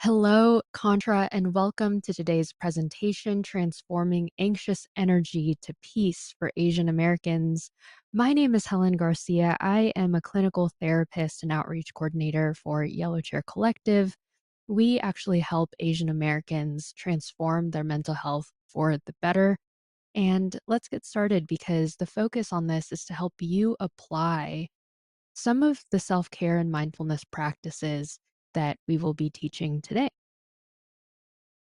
Hello, Contra, and welcome to today's presentation, Transforming Anxious Energy to Peace for Asian Americans. My name is Helen Garcia. I am a clinical therapist and outreach coordinator for Yellow Chair Collective. We actually help Asian Americans transform their mental health for the better. And let's get started because the focus on this is to help you apply some of the self-care and mindfulness practices that we will be teaching today.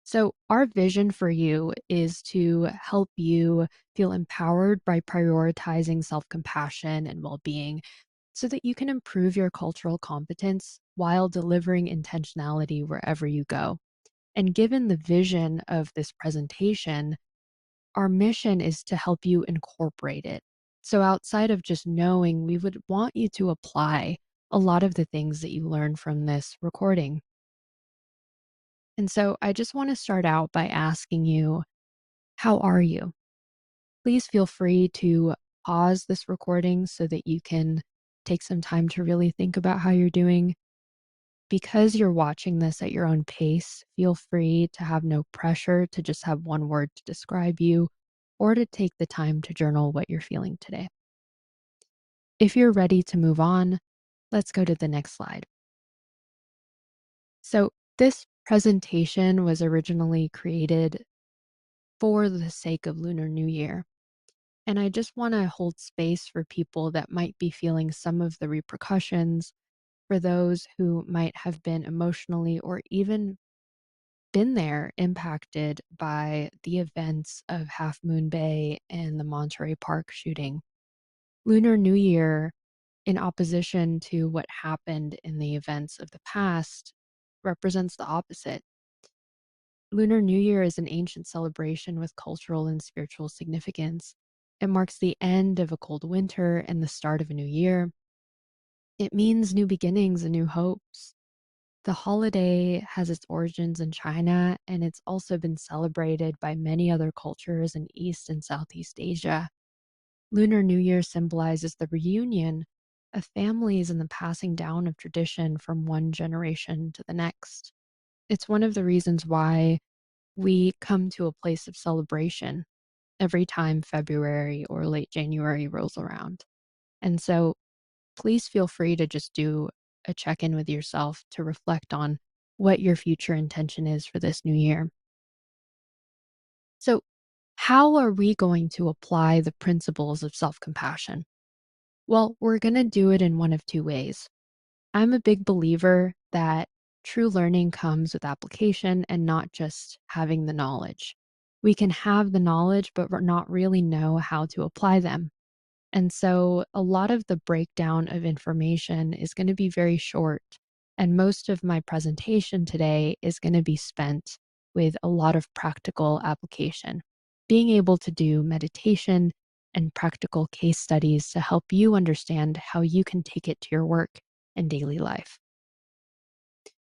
So, our vision for you is to help you feel empowered by prioritizing self compassion and well being so that you can improve your cultural competence while delivering intentionality wherever you go. And given the vision of this presentation, our mission is to help you incorporate it. So, outside of just knowing, we would want you to apply a lot of the things that you learn from this recording. And so, I just want to start out by asking you, how are you? Please feel free to pause this recording so that you can take some time to really think about how you're doing. Because you're watching this at your own pace, feel free to have no pressure to just have one word to describe you or to take the time to journal what you're feeling today. If you're ready to move on, let's go to the next slide. So, this presentation was originally created for the sake of Lunar New Year. And I just want to hold space for people that might be feeling some of the repercussions, for those who might have been emotionally or even been there impacted by the events of Half Moon Bay and the Monterey Park shooting. Lunar New Year, in opposition to what happened in the events of the past, represents the opposite. Lunar New Year is an ancient celebration with cultural and spiritual significance. It marks the end of a cold winter and the start of a new year. It means new beginnings and new hopes. The holiday has its origins in China, and it's also been celebrated by many other cultures in East and Southeast Asia. Lunar New Year symbolizes the reunion of families and the passing down of tradition from one generation to the next. It's one of the reasons why we come to a place of celebration every time February or late January rolls around. And so please feel free to just do a check in with yourself to reflect on what your future intention is for this new year. So, how are we going to apply the principles of self compassion? Well, we're going to do it in one of two ways. I'm a big believer that true learning comes with application and not just having the knowledge. We can have the knowledge, but not really know how to apply them. And so a lot of the breakdown of information is going to be very short. And most of my presentation today is going to be spent with a lot of practical application, being able to do meditation and practical case studies to help you understand how you can take it to your work and daily life.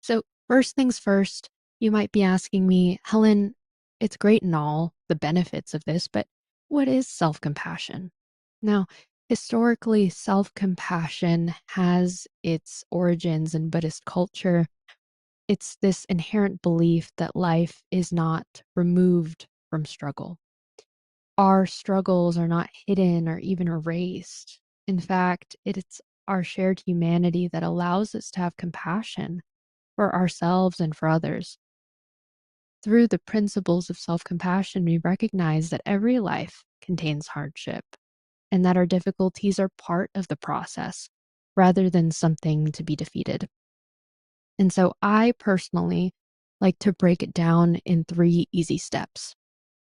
So, first things first, you might be asking me, Helen, it's great and all the benefits of this, but what is self compassion? Now, historically, self compassion has its origins in Buddhist culture. It's this inherent belief that life is not removed from struggle. Our struggles are not hidden or even erased. In fact, it's our shared humanity that allows us to have compassion for ourselves and for others. Through the principles of self compassion, we recognize that every life contains hardship and that our difficulties are part of the process rather than something to be defeated. And so I personally like to break it down in 3 easy steps.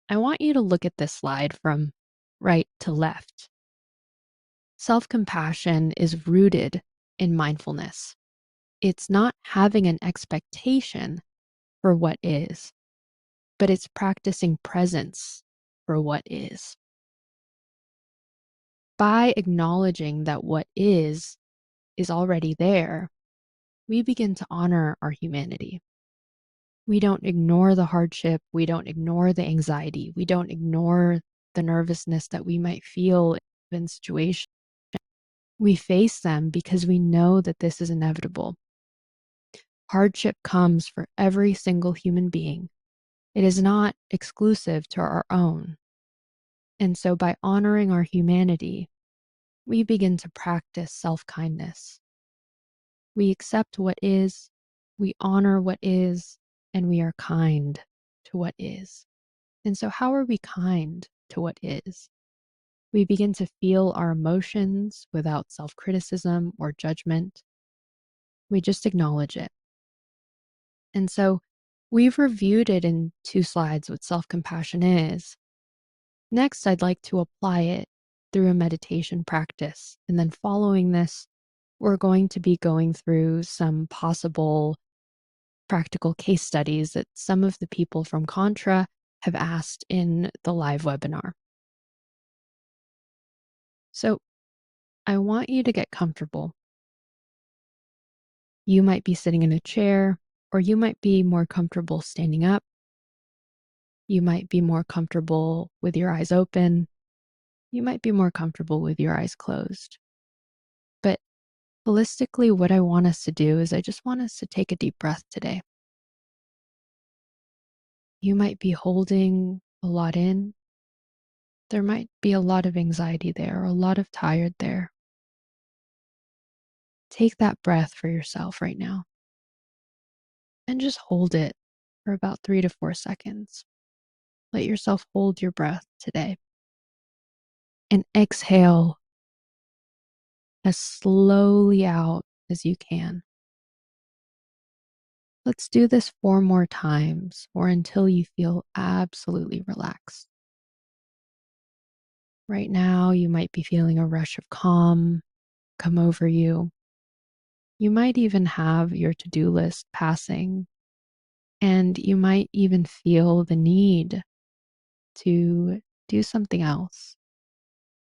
I want you to look at this slide from right to left. Self compassion is rooted in mindfulness. It's not having an expectation for what is, but it's practicing presence for what is. By acknowledging that what is already there, we begin to honor our humanity. We don't ignore the hardship. We don't ignore the anxiety. We don't ignore the nervousness that we might feel in situations. We face them because we know that this is inevitable. Hardship comes for every single human being. It is not exclusive to our own. And so by honoring our humanity, we begin to practice self-kindness. We accept what is, we honor what is, and we are kind to what is. And so how are we kind to what is? We begin to feel our emotions without self-criticism or judgment. We just acknowledge it. And so we've reviewed it in 2 slides what self-compassion is. Next, I'd like to apply it through a meditation practice. And then following this, we're going to be going through some possible practical case studies that some of the people from Contra have asked in the live webinar. So I want you to get comfortable. You might be sitting in a chair, or you might be more comfortable standing up. You might be more comfortable with your eyes open. You might be more comfortable with your eyes closed. But holistically, what I want us to do is I just want us to take a deep breath today. You might be holding a lot in. There might be a lot of anxiety there, or a lot of tired there. Take that breath for yourself right now and just hold it for about 3 to 4 seconds. Let yourself hold your breath today and exhale as slowly out as you can. Let's do this 4 more times or until you feel absolutely relaxed. Right now, you might be feeling a rush of calm come over you. You might even have your to-do list passing, and you might even feel the need to do something else.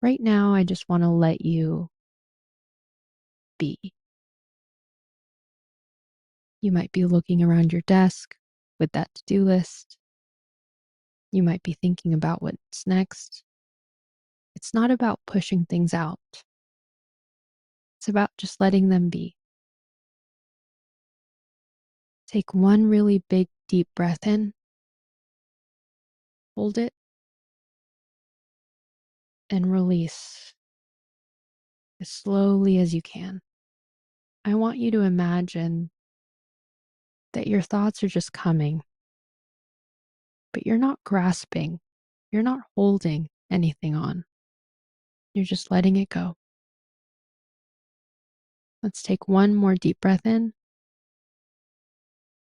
Right now, I just want to let you be. You might be looking around your desk with that to-do list. You might be thinking about what's next. It's not about pushing things out. It's about just letting them be. Take one really big, deep breath in. Hold it. And release as slowly as you can. I want you to imagine that your thoughts are just coming, but you're not grasping. You're not holding anything on. You're just letting it go. Let's take one more deep breath in.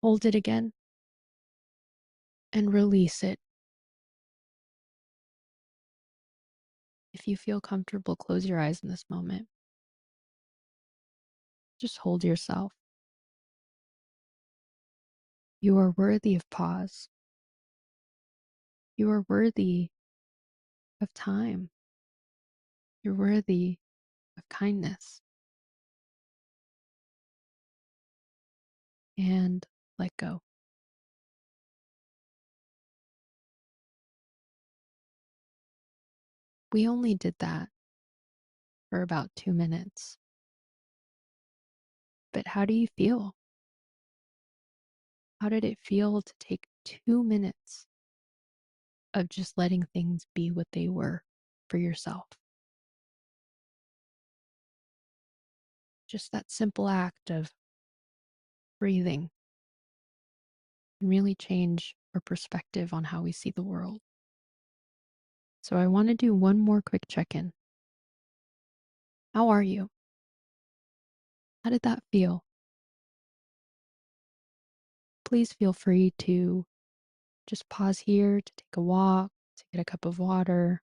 Hold it again. And release it. If you feel comfortable, close your eyes in this moment. Just hold yourself. You are worthy of pause. You are worthy of time. You're worthy of kindness. And let go. We only did that for about 2 minutes. But how do you feel? How did it feel to take 2 minutes of just letting things be what they were for yourself? Just that simple act of breathing can really change our perspective on how we see the world. So I want to do one more quick check-in. How are you? How did that feel? Please feel free to just pause here to take a walk, to get a cup of water.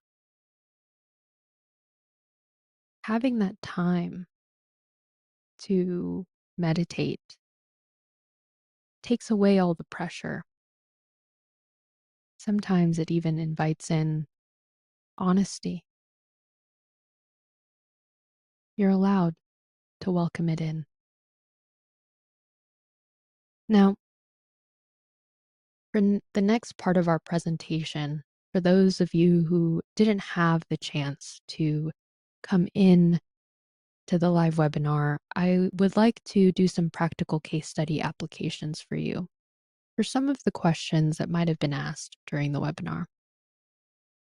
Having that time to meditate takes away all the pressure. Sometimes it even invites in honesty. You're allowed to welcome it in. Now, for the next part of our presentation, for those of you who didn't have the chance to come in to the live webinar, I would like to do some practical case study applications for you for some of the questions that might have been asked during the webinar.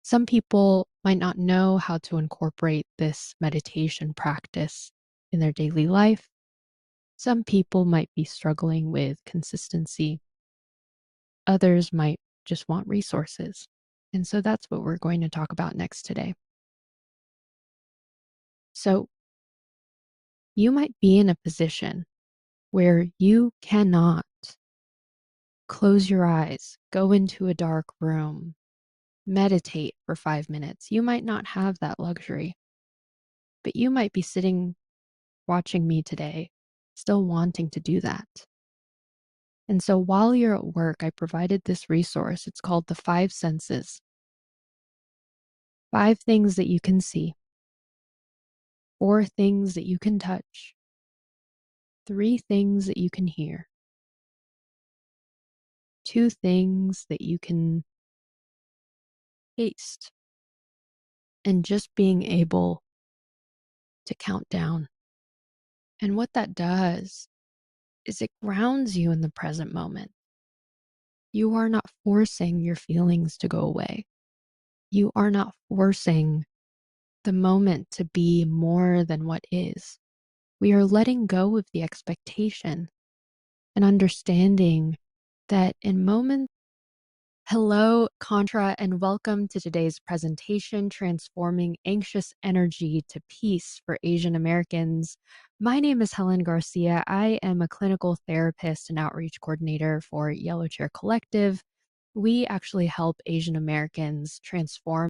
Some people might not know how to incorporate this meditation practice in their daily life. Some people might be struggling with consistency. Others might just want resources. And so that's what we're going to talk about next today. So you might be in a position where you cannot close your eyes, go into a dark room, meditate for 5 minutes. You might not have that luxury, but you might be sitting watching me today, still wanting to do that. And so while you're at work, I provided this resource. It's called The Five Senses. 5 things that you can see, 4 things that you can touch, 3 things that you can hear, 2 things that you can taste, and just being able to count down. And what that does is it grounds you in the present moment. You are not forcing your feelings to go away. You are not forcing the moment to be more than what is. We are letting go of the expectation and understanding that in moments. Hello, Contra, and welcome to today's presentation, Transforming Anxious Energy to Peace for Asian Americans. My name is Helen Garcia. I am a clinical therapist and outreach coordinator for Yellow Chair Collective. We actually help Asian Americans transform